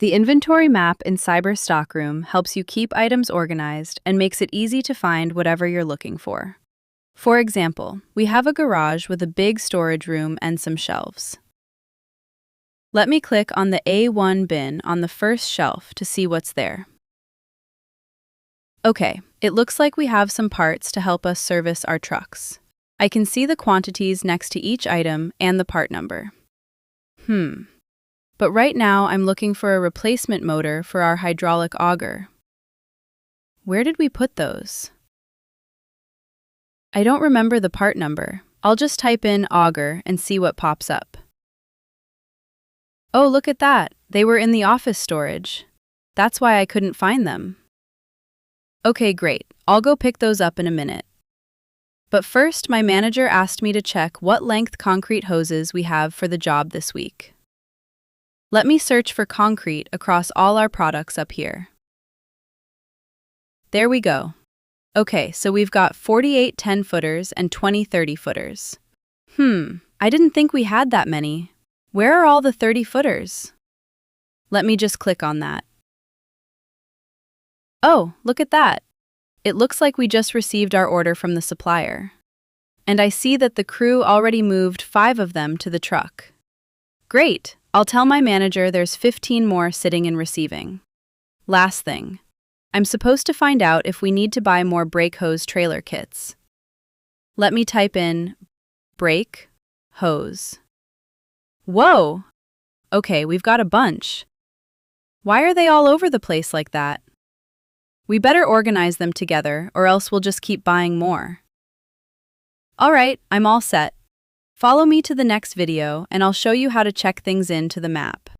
The inventory map in CyberStockroom helps you keep items organized and makes it easy to find whatever you're looking for. For example, we have a garage with a big storage room and some shelves. Let me click on the A1 bin on the first shelf to see what's there. Okay, it looks like we have some parts to help us service our trucks. I can see the quantities next to each item and the part number. But right now I'm looking for a replacement motor for our hydraulic auger. Where did we put those? I don't remember the part number. I'll just type in auger and see what pops up. Oh, look at that! They were in the office storage. That's why I couldn't find them. Okay, great. I'll go pick those up in a minute. But first, my manager asked me to check what length concrete hoses we have for the job this week. Let me search for concrete across all our products up here. There we go. Okay, so we've got 48 10-footers and 20 30-footers. I didn't think we had that many. Where are all the 30-footers? Let me just click on that. Oh, look at that. It looks like we just received our order from the supplier. And I see that the crew already moved 5 of them to the truck. Great! I'll tell my manager there's 15 more sitting and receiving. Last thing. I'm supposed to find out if we need to buy more brake hose trailer kits. Let me type in brake hose. Whoa! Okay, we've got a bunch. Why are they all over the place like that? We better organize them together, or else we'll just keep buying more. Alright, I'm all set. Follow me to the next video, and I'll show you how to check things into the map.